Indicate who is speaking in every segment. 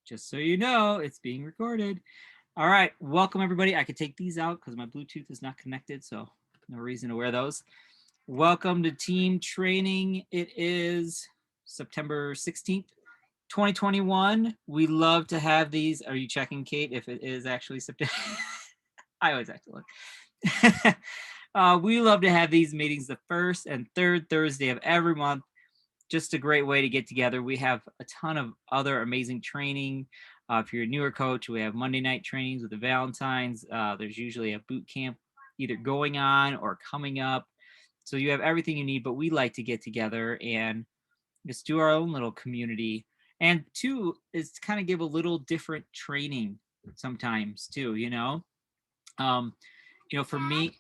Speaker 1: Just so you know, it's being recorded. All right, welcome everybody. I could take these out because my Bluetooth is not connected, so no reason to wear those. Welcome to team training. It is September 16th, 2021. We love to have these. Are you checking, Kate, if it is actually September? I always have to look. We love to have these meetings the first and third Thursday of every month. Just a great way to get together. We have a ton of other amazing training. If you're a newer coach, we have Monday night trainings with the Valentines. There's usually a boot camp either going on or coming up. So you have everything you need, but we like to get together and just do our own little community. And two is to kind of give a little different training sometimes too, for me,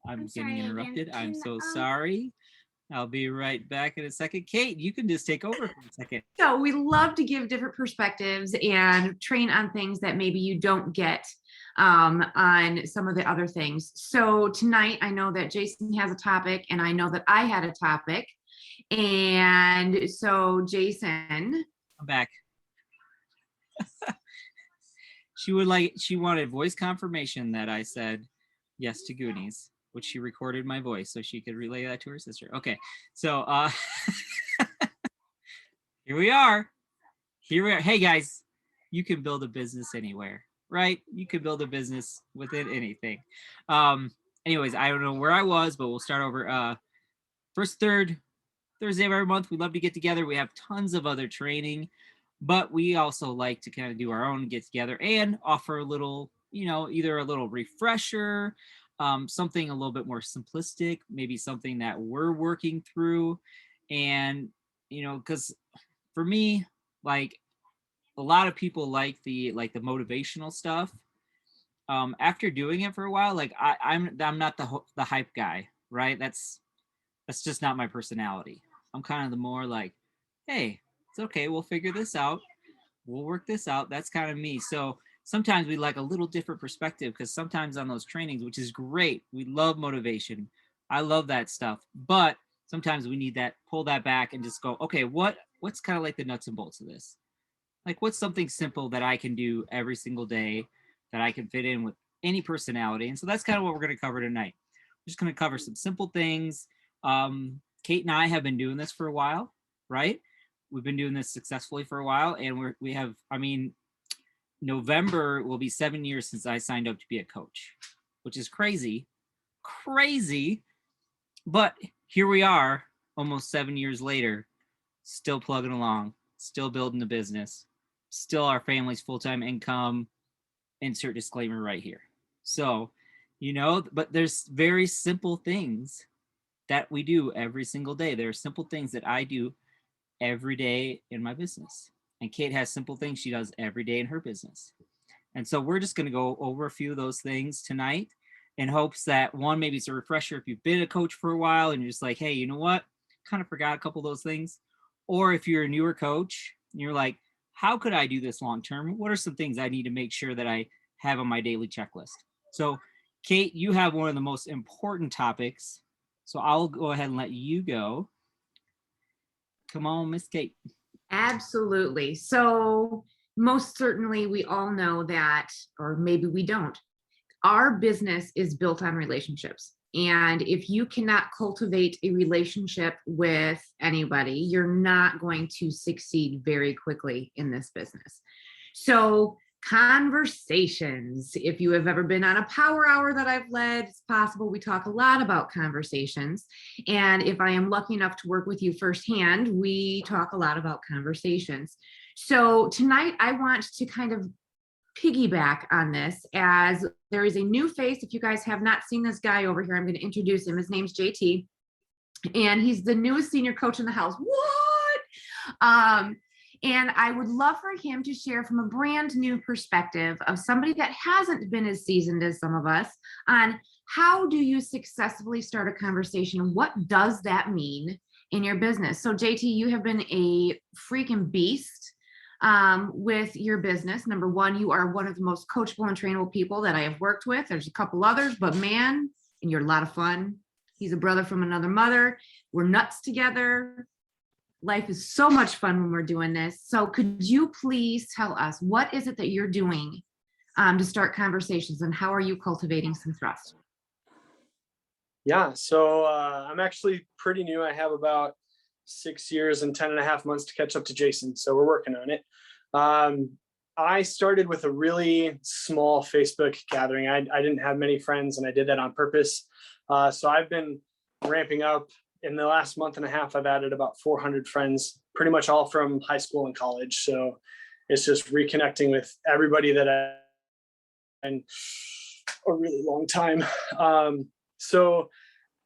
Speaker 1: I'm getting interrupted. I'm so sorry. I'll be right back in a second. Kate, you can just take over for a second.
Speaker 2: So we love to give different perspectives and train on things that maybe you don't get on some of the other things. So tonight, I know that Jason has a topic and I know that I had a topic. And so Jason.
Speaker 1: I'm back. She wanted voice confirmation that I said yes to Goonies, which she recorded my voice so she could relay that to her sister. Okay, so here we are. Hey guys, you can build a business anywhere, right? You can build a business within anything. Anyways, I don't know where I was, but we'll start over. First, third Thursday of every month, we love to get together. We have tons of other training, but we also like to kind of do our own get together and offer a little, either a little refresher, something a little bit more simplistic, maybe something that we're working through. And, because for me, like a lot of people like the motivational stuff. After doing it for a while, like I'm not the hype guy, right? That's just not my personality. I'm kind of the more like, hey, it's okay. We'll figure this out. We'll work this out. That's kind of me. So sometimes we like a little different perspective because sometimes on those trainings, which is great, we love motivation. I love that stuff. But sometimes we need that, pull that back and just go, okay, what's kind of like the nuts and bolts of this? Like what's something simple that I can do every single day that I can fit in with any personality? And so that's kind of what we're going to cover tonight. We're just going to cover some simple things. Kate and I have been doing this for a while, right? We've been doing this successfully for a while, and we have, November will be 7 years since I signed up to be a coach, which is crazy, but here we are almost 7 years later, still plugging along, still building the business, still our family's full-time income, insert disclaimer right here. So, but there's very simple things that we do every single day. There are simple things that I do every day in my business. And Kate has simple things she does every day in her business. And so we're just going to go over a few of those things tonight in hopes that one, maybe it's a refresher if you've been a coach for a while and you're just like, hey, you know what? Kind of forgot a couple of those things. Or if you're a newer coach and you're like, how could I do this long term? What are some things I need to make sure that I have on my daily checklist? So Kate, you have one of the most important topics. So I'll go ahead and let you go. Come on, Miss Kate.
Speaker 2: Absolutely. So most certainly we all know that, or maybe we don't, our business is built on relationships. And if you cannot cultivate a relationship with anybody, you're not going to succeed very quickly in this business. So conversations, if you have ever been on a power hour that I've led, it's possible we talk a lot about conversations. And if I am lucky enough to work with you firsthand, we talk a lot about conversations. So tonight I want to kind of piggyback on this, as there is a new face. If you guys have not seen this guy over here, I'm going to introduce him. His name's JT, and he's the newest senior coach in the house. What? And I would love for him to share from a brand new perspective of somebody that hasn't been as seasoned as some of us on how do you successfully start a conversation? What does that mean in your business? So JT, you have been a freaking beast with your business. Number one, you are one of the most coachable and trainable people that I have worked with. There's a couple others, but man, and you're a lot of fun. He's a brother from another mother. We're nuts together. Life is so much fun when we're doing this. So could you please tell us, what is it that you're doing to start conversations, and how are you cultivating some trust?
Speaker 3: Yeah, so I'm actually pretty new. I have about 6 years and 10 and a half months to catch up to Jason. So we're working on it. Um, I started with a really small Facebook gathering. I didn't have many friends, and I did that on purpose. So I've been ramping up. In the last month and a half, I've added about 400 friends, pretty much all from high school and college. So it's just reconnecting with everybody that I and a really long time. So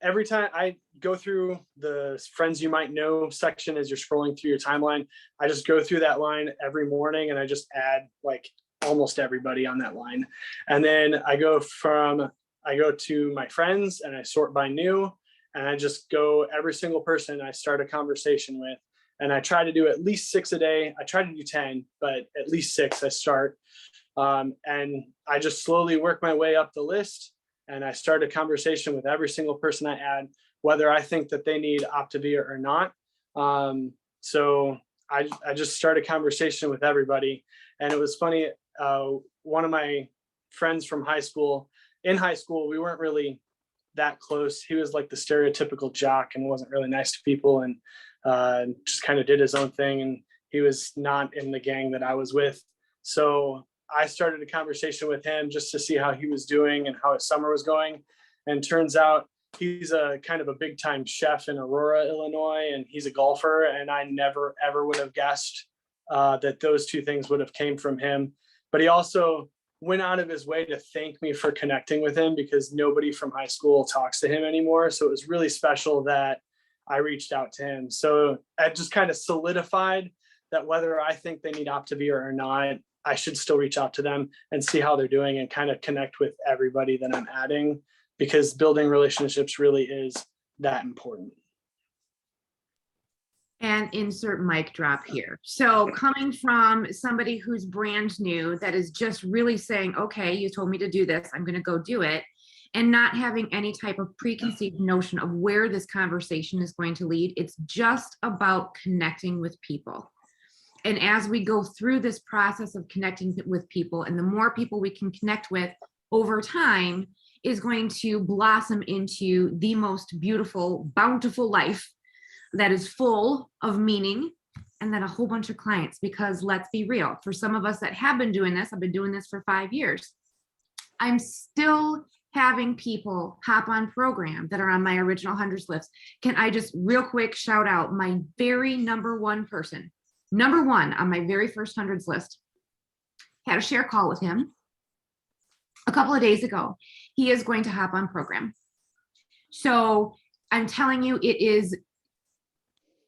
Speaker 3: every time I go through the friends you might know section as you're scrolling through your timeline, I just go through that line every morning and I just add like almost everybody on that line. And then I go to my friends and I sort by new, and I just go every single person I start a conversation with. And I try to do at least 6 a day. I try to do 10, but at least 6 I start. And I just slowly work my way up the list, and I start a conversation with every single person I add, whether I think that they need Optavia or not. So I just start a conversation with everybody. And it was funny, one of my friends from high school, in high school, we weren't really that close. He was like the stereotypical jock and wasn't really nice to people, and just kind of did his own thing. And he was not in the gang that I was with. So I started a conversation with him just to see how he was doing and how his summer was going. And turns out he's a kind of a big time chef in Aurora, Illinois, and he's a golfer. And I never, ever would have guessed that those two things would have came from him. But he also went out of his way to thank me for connecting with him, because nobody from high school talks to him anymore. So it was really special that I reached out to him. So I just kind of solidified that whether I think they need Optavia or not, I should still reach out to them and see how they're doing and kind of connect with everybody that I'm adding, because building relationships really is that important.
Speaker 2: And insert mic drop here. So coming from somebody who's brand new, that is just really saying, okay, you told me to do this, I'm going to go do it, and not having any type of preconceived notion of where this conversation is going to lead. It's just about connecting with people. And as we go through this process of connecting with people, and the more people we can connect with over time, is going to blossom into the most beautiful, bountiful life that is full of meaning, and then a whole bunch of clients. Because let's be real, for some of us that have been doing this, I've been doing this for 5 years, I'm still having people hop on program that are on my original hundreds list. Can I just real quick shout out my very number one person, number one on my very first hundreds list? Had a share call with him a couple of days ago. He is going to hop on program. So I'm telling you, it is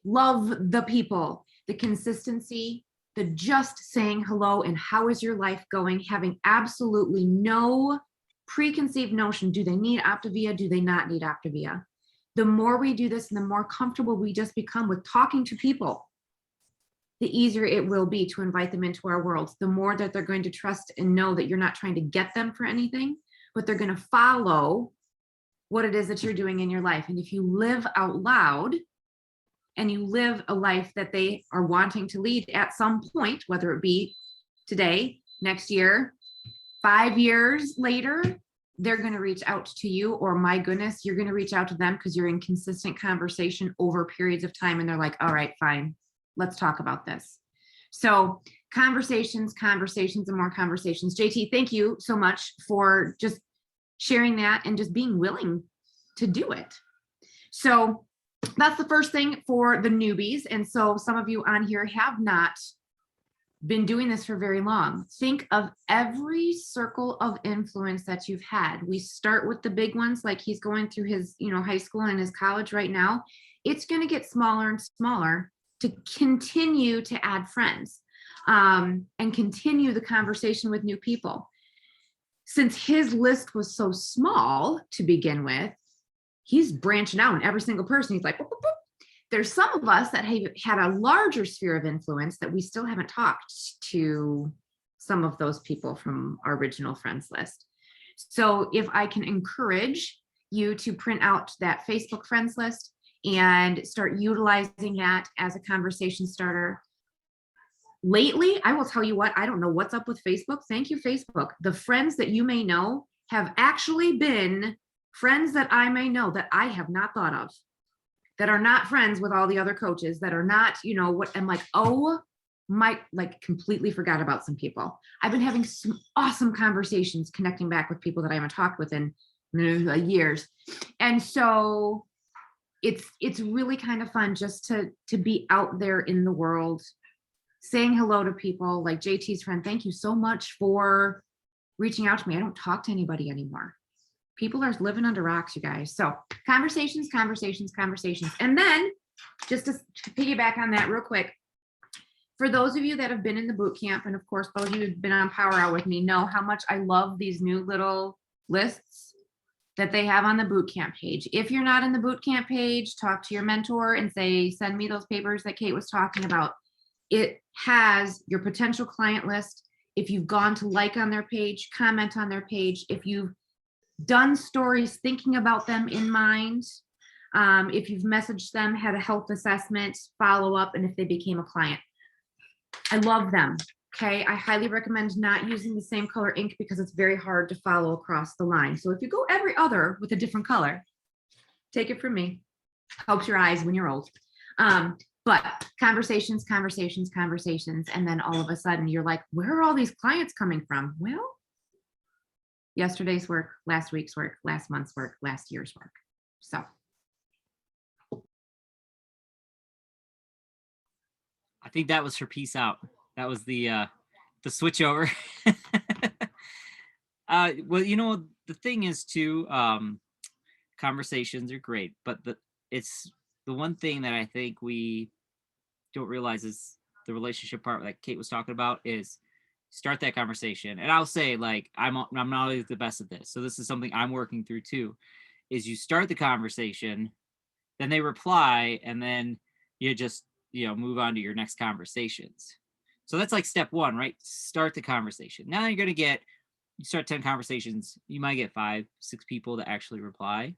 Speaker 2: love the people, the consistency, the just saying hello and how is your life going, having absolutely no preconceived notion. Do they need Optavia? Do they not need Optavia? The more we do this and the more comfortable we just become with talking to people, the easier it will be to invite them into our world. The more that they're going to trust and know that you're not trying to get them for anything, but they're going to follow what it is that you're doing in your life. And if you live out loud and you live a life that they are wanting to lead at some point, whether it be today, next year, 5 years later, they're going to reach out to you, or my goodness, you're going to reach out to them because you're in consistent conversation over periods of time. And they're like, all right, fine, let's talk about this. So conversations, and more conversations. JT, thank you so much for just sharing that and just being willing to do it. So that's the first thing for the newbies. And so some of you on here have not been doing this for very long. Think of every circle of influence that you've had. We start with the big ones, like he's going through his, high school and his college right now. It's going to get smaller and smaller to continue to add friends and continue the conversation with new people. Since his list was so small to begin with, he's branching out, and every single person, he's like, boop, boop, boop. There's some of us that have had a larger sphere of influence that we still haven't talked to some of those people from our original friends list. So if I can encourage you to print out that Facebook friends list, and start utilizing that as a conversation starter. Lately, I will tell you what, I don't know what's up with Facebook. Thank you, Facebook. The friends that you may know have actually been friends that I may know that I have not thought of, that are not friends with all the other coaches, that are not, what I'm like, oh my, like completely forgot about some people. I've been having some awesome conversations connecting back with people that I haven't talked with in years. And so it's really kind of fun just to be out there in the world, saying hello to people. Like JT's friend, thank you so much for reaching out to me. I don't talk to anybody anymore. People are living under rocks, you guys. So conversations. And then just to piggyback on that real quick, for those of you that have been in the boot camp, and of course, those of you who've been on Power Hour with me know how much I love these new little lists that they have on the boot camp page. If you're not in the boot camp page, talk to your mentor and say, send me those papers that Kate was talking about. It has your potential client list. If you've gone to like on their page, comment on their page, if you've done stories thinking about them in mind, if you've messaged them, had a health assessment, follow up, and if they became a client. I love them. Okay. I highly recommend not using the same color ink because it's very hard to follow across the line. So if you go every other with a different color, take it from me. Helps your eyes when you're old. But conversations. And then all of a sudden you're like, where are all these clients coming from? Well, yesterday's work, last week's work, last month's work, last year's work. So.
Speaker 1: I think that was her peace out. That was the switch over. Well, the thing is too, conversations are great, but it's the one thing that I think we don't realize is the relationship part that Kate was talking about is start that conversation. And I'll say, like, I'm not always the best at this. So this is something I'm working through too, is you start the conversation, then they reply, and then you just, move on to your next conversations. So that's like step one, right? Start the conversation. Now you're going to you start 10 conversations, you might get 5, 6 people to actually reply.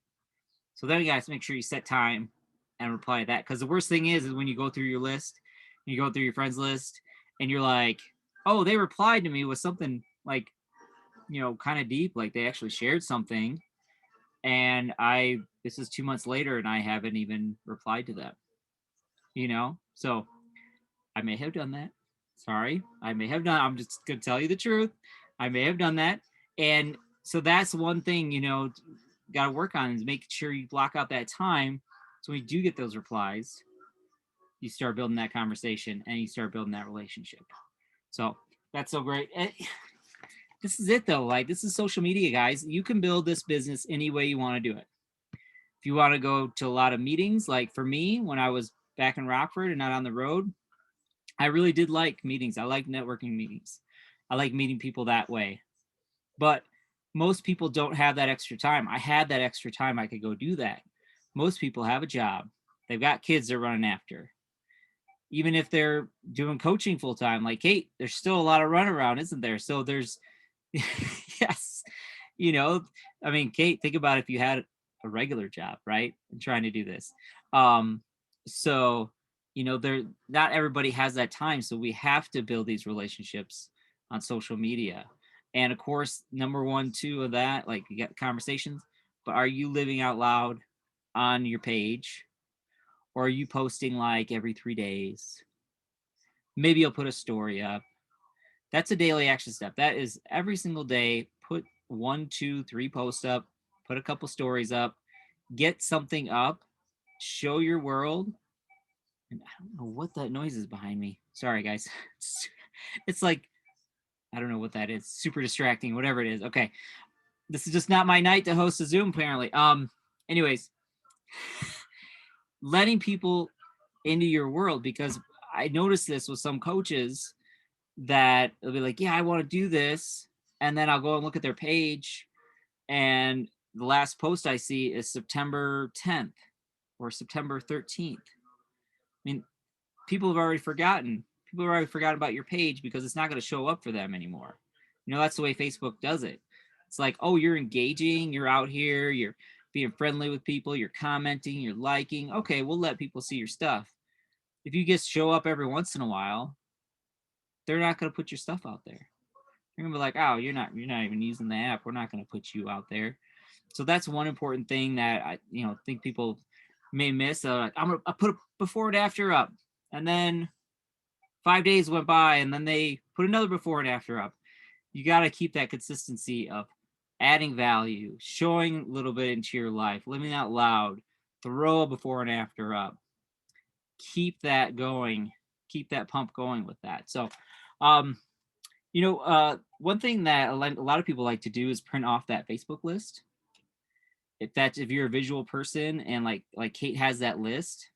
Speaker 1: So then you guys make sure you set time and reply to that. Because the worst thing is when you go through your list, you go through your friends list, and you're like, oh, they replied to me with something like, kind of deep, like they actually shared something. And this is 2 months later and I haven't even replied to them, So I may have done that. Sorry, I may have done. I'm just going to tell you the truth. I may have done that. And so that's one thing, got to work on is make sure you block out that time. So when you do get those replies, you start building that conversation and you start building that relationship. So that's so great. This is it though. Like, this is social media, guys. You can build this business any way you want to do it. If you want to go to a lot of meetings, like for me, when I was back in Rockford and not on the road, I really did like meetings. I like networking meetings. I like meeting people that way. But most people don't have that extra time. I had that extra time. I could go do that. Most people have a job. They've got kids they're running after. Even if they're doing coaching full time, like Kate, there's still a lot of runaround, isn't there? So there's, yes, Kate, think about if you had a regular job, right? And trying to do this. So, not everybody has that time. So we have to build these relationships on social media. And of course, number 1, 2 of that, like you get conversations, but are you living out loud on your page? Or are you posting like every 3 days? Maybe you'll put a story up. That's a daily action step. That is every single day, put 1, 2, 3 posts up, put a couple stories up, get something up, show your world. And I don't know what that noise is behind me. Sorry, guys. It's like, I don't know what that is. Super distracting, whatever it is. Okay. This is just not my night to host a Zoom, apparently. Anyways, letting people into your world, because I noticed this with some coaches that they'll be like, yeah, I want to do this. And then I'll go and look at their page. And the last post I see is September 10th or September 13th. I mean, people have already forgotten. People have already forgotten about your page because it's not going to show up for them anymore. That's the way Facebook does it. It's like, oh, you're engaging, you're out here, you're being friendly with people, you're commenting, you're liking. Okay, we'll let people see your stuff. If you just show up every once in a while, they're not going to put your stuff out there. They're gonna be like, oh, you're not even using the app. We're not going to put you out there. So that's one important thing that I think people may miss. I put a before and after up, and then 5 days went by, and then they put another before and after up. You got to keep that consistency of adding value, showing a little bit into your life, living out loud, throw a before and after up. Keep that going. Keep that pump going with that. So, one thing that a lot of people like to do is print off that Facebook list. If you're a visual person and like Kate has that list,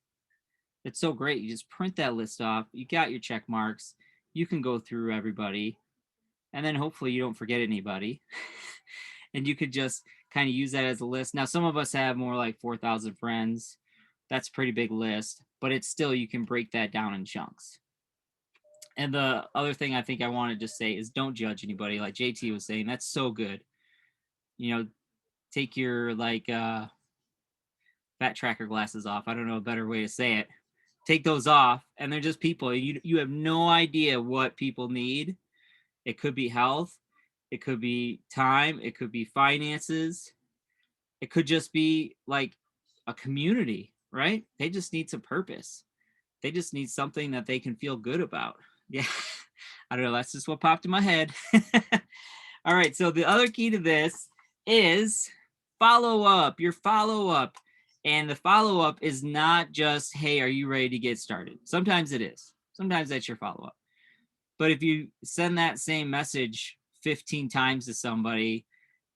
Speaker 1: it's so great. You just print that list off. You got your check marks. You can go through everybody, and then hopefully you don't forget anybody. And you could just kind of use that as a list. Now, some of us have more like 4,000 friends. That's a pretty big list, but it's still, you can break that down in chunks. And the other thing I think I wanted to say is don't judge anybody. Like JT was saying, that's so good. Take your fat tracker glasses off. I don't know a better way to say it. Take those off, and they're just people. You have no idea what people need. It could be health. It could be time. It could be finances. It could just be like a community, right? They just need some purpose. They just need something that they can feel good about. Yeah. I don't know. That's just what popped in my head. All right. So the other key to this is follow up, your follow up. And the follow up is not just, hey, are you ready to get started? Sometimes it is. Sometimes that's your follow up. But if you send that same message 15 times to somebody,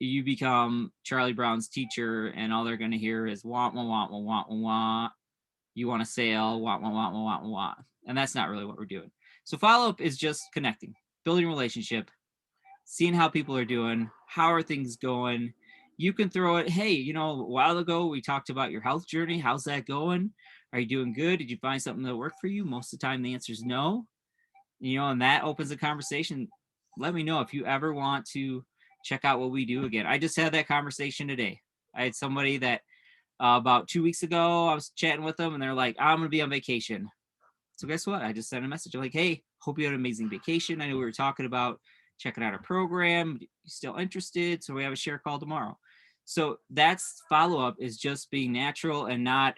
Speaker 1: you become Charlie Brown's teacher, and all they're going to hear is want, want, want, want, want, want. You want a sale, want, want, want, want, want, want. And that's not really what we're doing. So follow up is just connecting, building a relationship, seeing how people are doing, how are things going. You can throw it, hey, a while ago we talked about your health journey. How's that going? Are you doing good? Did you find something that worked for you? Most of the time the answer is no. And that opens a conversation. Let me know if you ever want to check out what we do again. I just had that conversation today. I had somebody that about 2 weeks ago, I was chatting with them, and they're like, I'm going to be on vacation. So guess what? I just sent a message. I'm like, hey, hope you had an amazing vacation. I know we were talking about checking out our program. You still interested? So we have a share call tomorrow. So that's follow-up, is just being natural and not,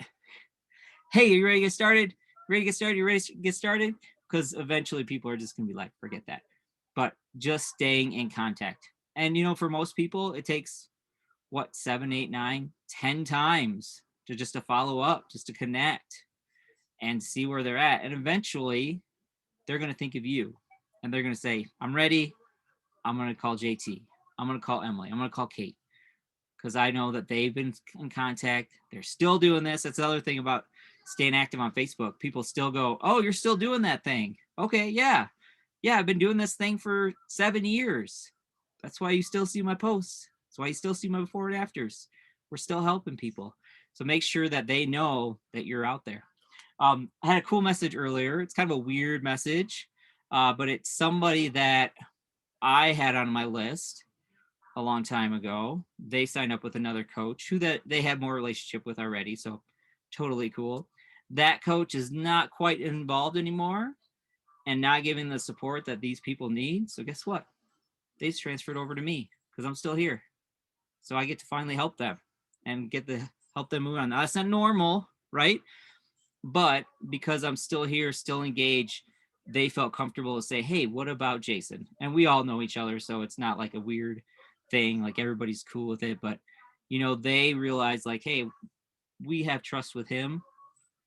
Speaker 1: hey, are you ready to get started? Ready to get started? You ready to get started? Because eventually people are just going to be like, forget that. But just staying in contact. And, for most people, it takes 7, 8, 9, 10 times to follow up, just to connect and see where they're at. And eventually they're going to think of you, and they're going to say, I'm ready. I'm going to call JT. I'm going to call Emily. I'm going to call Kate, because I know that they've been in contact. They're still doing this. That's the other thing about staying active on Facebook. People still go, oh, you're still doing that thing. Okay. Yeah. I've been doing this thing for 7 years. That's why you still see my posts. That's why you still see my before and afters. We're still helping people. So make sure that they know that you're out there. I had a cool message earlier. It's kind of a weird message, but it's somebody that I had on my list a long time ago. They signed up with another coach who that they had more relationship with already. So totally cool. That coach is not quite involved anymore and not giving the support that these people need. So guess what? They've transferred over to me because I'm still here. So I get to finally help them and help them move on. Now, that's not normal, right? But because I'm still here, still engaged, they felt comfortable to say, hey, what about Jason? And we all know each other, so it's not like a weird thing, like everybody's cool with it. But, they realize like, hey, we have trust with him.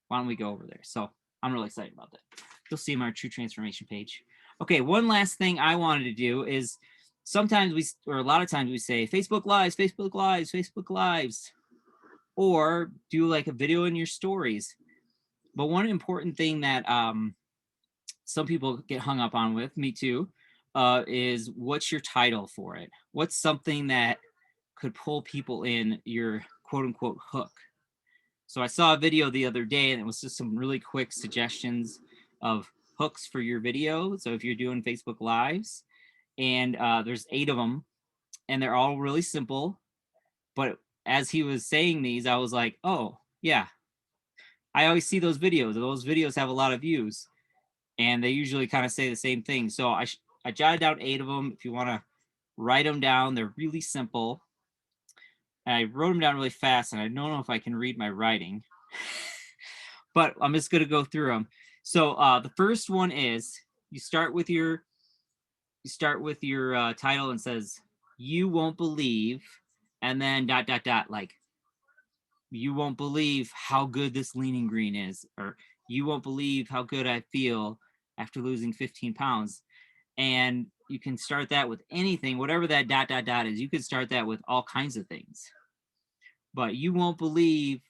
Speaker 1: Why don't we go over there? So I'm really excited about that. You'll see him on our True Transformation page. Okay, one last thing I wanted to do is a lot of times we say Facebook Lives, Facebook Lives, Facebook Lives, or do like a video in your stories. But one important thing that some people get hung up on with, me too, is what's your title for it? What's something that could pull people in your quote unquote hook? So I saw a video the other day, and it was just some really quick suggestions of hooks for your video. So if you're doing Facebook Lives, and there's 8 of them, and they're all really simple, but as he was saying these, I was like, oh yeah, I always see those videos. Those videos have a lot of views, and they usually kind of say the same thing. So I jotted down 8 of them. If you want to write them down, they're really simple. And I wrote them down really fast, and I don't know if I can read my writing, but I'm just gonna go through them. So the first one is you start with your title and says you won't believe, and then ... like you won't believe how good this leaning green is, or you won't believe how good I feel after losing 15 pounds. And you can start that with anything, whatever that ... is. You could start that with all kinds of things. But you won't believe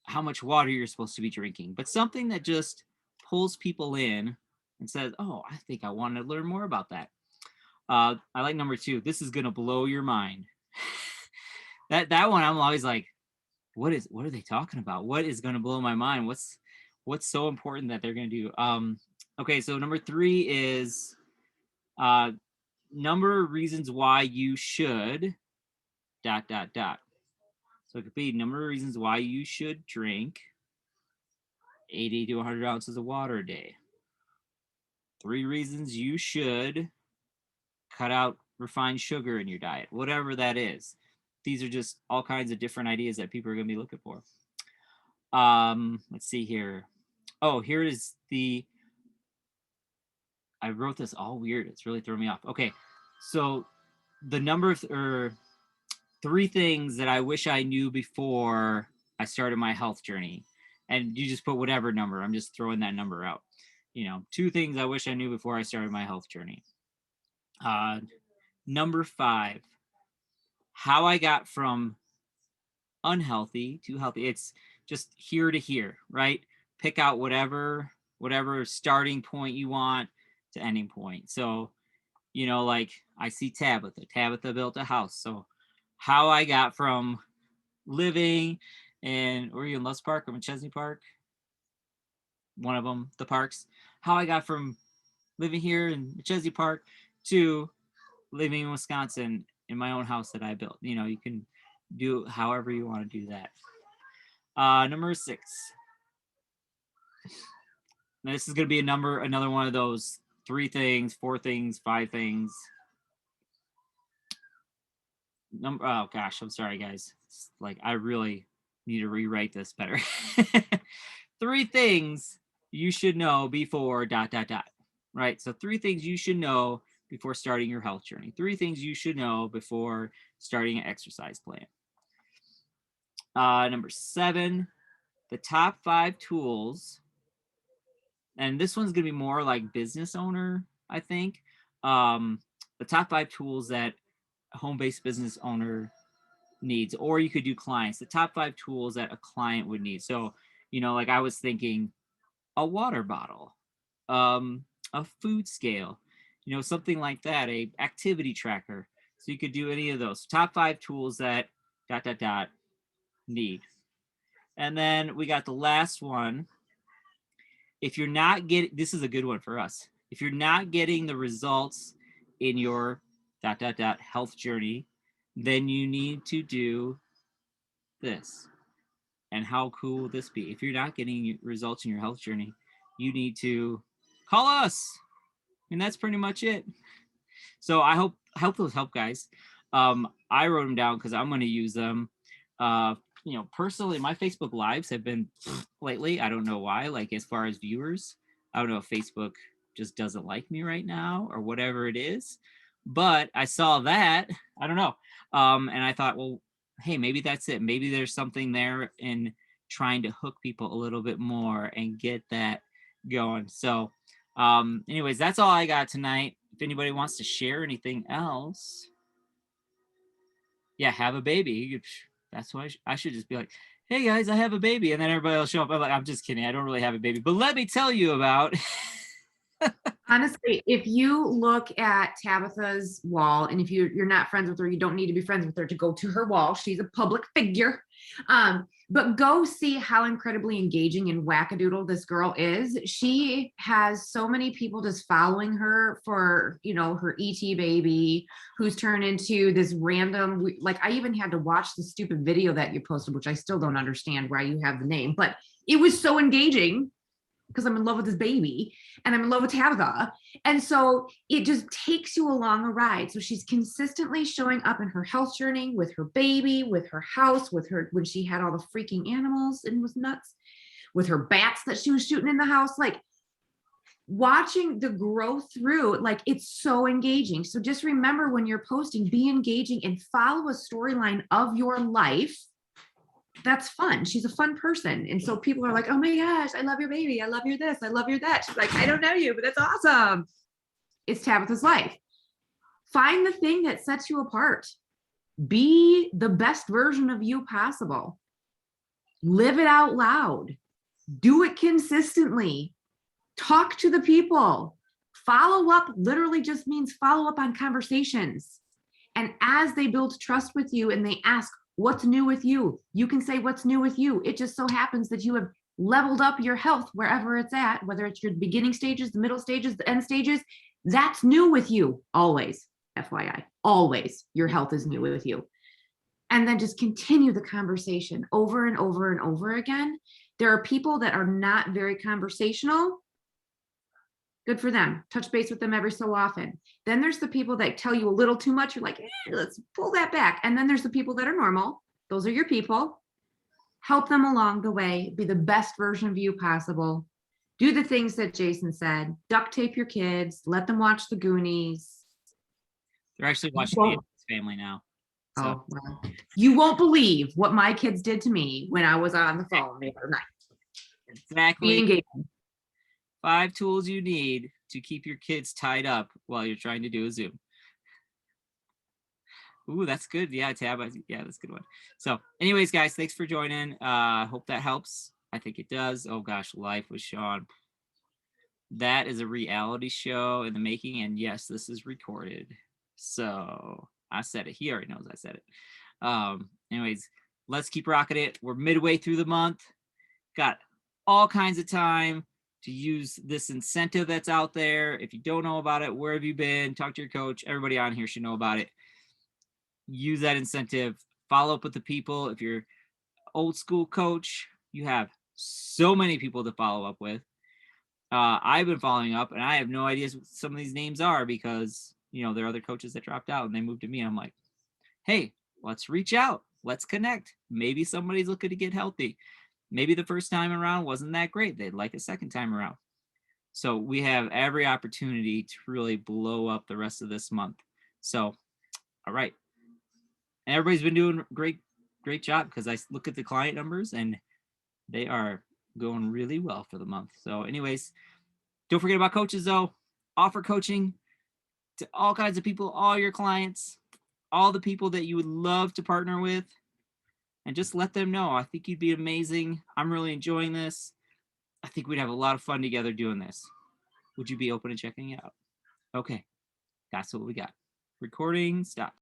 Speaker 1: how much water you're supposed to be drinking. But something that just pulls people in and says, oh, I think I want to learn more about that. I like number 2. This is gonna blow your mind. that one, I'm always like, what are they talking about? What is gonna blow my mind? What's so important that they're gonna do? Okay, so number 3 is number of reasons why you should ... So it could be number of reasons why you should drink 80 to 100 ounces of water a day. 3 reasons you should cut out refined sugar in your diet, whatever that is. These are just all kinds of different ideas that people are going to be looking for. Let's see here. Oh, here is I wrote this all weird. It's really throwing me off. Okay, so the number or 3 things that I wish I knew before I started my health journey. And you just put whatever number. I'm just throwing that number out. 2 things I wish I knew before I started my health journey. Number 5, how I got from unhealthy to healthy. It's just here to here, right? Pick out whatever starting point you want to ending point. So, like I see Tabitha built a house. So how I got from living were you in Lutz Park or McChesney Park? One of them, the parks. How I got from living here in McChesney Park to living in Wisconsin in my own house that I built. You can do however you want to do that. Number 6. Now this is going to be another one of those 3 things, 4 things, 5 things. Oh gosh, I'm sorry guys. It's like I really need to rewrite this better. 3 things you should know before ... Right? So 3 things you should know before starting your health journey. 3 things you should know before starting an exercise plan. Number 7, the top 5 tools. And this one's going to be more like business owner, I think. The top 5 tools that a home-based business owner needs, or you could do clients. The top 5 tools that a client would need. So, like I was thinking a water bottle, a food scale, something like that, a activity tracker. So you could do any of those top 5 tools that ... need. And then we got the last one. If you're not getting, this is a good one for us. If you're not getting the results in your ... health journey, then you need to do this. And how cool will this be? If you're not getting results in your health journey, you need to call us. And that's pretty much it. So I hope those help, guys. I wrote them down because I'm going to use them. Personally, my Facebook Lives have been lately. I don't know why. Like as far as viewers, I don't know if Facebook just doesn't like me right now or whatever it is. But I saw that. I don't know. And I thought, well, hey, maybe that's it. Maybe there's something there in trying to hook people a little bit more and get that going. So anyways, that's all I got tonight. If anybody wants to share anything else, yeah, have a baby. That's why I should just be like, hey guys, I have a baby. And then everybody will show up. I'm like, I'm just kidding. I don't really have a baby, but let me tell you about.
Speaker 2: Honestly, if you look at Tabitha's wall, and if you're not friends with her, you don't need to be friends with her to go to her wall. She's a public figure. But go see how incredibly engaging and wackadoodle this girl is. She has so many people just following her for, her ET baby, who's turned into this random, like I even had to watch the stupid video that you posted, which I still don't understand why you have the name, but it was so engaging because I'm in love with this baby and I'm in love with Tabitha. And so it just takes you along a ride. So she's consistently showing up in her health journey with her baby, with her house, with her, when she had all the freaking animals and was nuts, with her bats that she was shooting in the house, like watching the growth through, like it's so engaging. So just remember when you're posting, be engaging and follow a storyline of your life. That's fun. She's a fun person. And so people are like, oh my gosh, I love your baby. I love your this. I love your that. She's like, I don't know you, but that's awesome. It's Tabitha's life. Find the thing that sets you apart. Be the best version of you possible. Live it out loud. Do it consistently. Talk to the people. Follow up literally just means follow up on conversations. And as they build trust with you and they ask, what's new with you? You can say what's new with you. It just so happens that you have leveled up your health wherever it's at, whether it's your beginning stages, the middle stages, the end stages. That's new with you always. FYI, always your health is new with you. And then just continue the conversation over and over and over again. There are people that are not very conversational. Good for them. Touch base with them every so often. Then there's the people that tell you a little too much. You're like, let's pull that back. And then there's the people that are normal. Those are your people. Help them along the way. Be the best version of you possible. Do the things that Jason said. Duct tape your kids. Let them watch the Goonies.
Speaker 1: They're actually watching the Addams Family now. So.
Speaker 2: Oh, well, you won't believe what my kids did to me when I was on the phone the other night.
Speaker 1: Exactly.
Speaker 2: Be engaging.
Speaker 1: 5 tools you need to keep your kids tied up while you're trying to do a Zoom. Ooh, that's good. Yeah, Tab. Yeah, that's a good one. So anyways, guys, thanks for joining. Hope that helps. I think it does. Oh gosh, Life with Sean. That is a reality show in the making. And yes, this is recorded. So I said it. He already knows I said it. Anyways, let's keep rocking it. We're midway through the month. Got all kinds of time to use this incentive that's out there. If you don't know about it, where have you been? Talk to your coach. Everybody on here should know about it. Use that incentive. Follow up with the people. If you're old school coach, you have so many people to follow up with. I've been following up and I have no idea what some of these names are because, there are other coaches that dropped out and they moved to me. I'm like, hey, let's reach out. Let's connect. Maybe somebody's looking to get healthy. Maybe the first time around wasn't that great. They'd like a second time around. So we have every opportunity to really blow up the rest of this month. So, all right. And everybody's been doing great job because I look at the client numbers and they are going really well for the month. So anyways, don't forget about coaches though. Offer coaching to all kinds of people, all your clients, all the people that you would love to partner with. And just let them know. I think you'd be amazing. I'm really enjoying this. I think we'd have a lot of fun together doing this. Would you be open to checking it out? Okay, that's what we got. Recording, stop.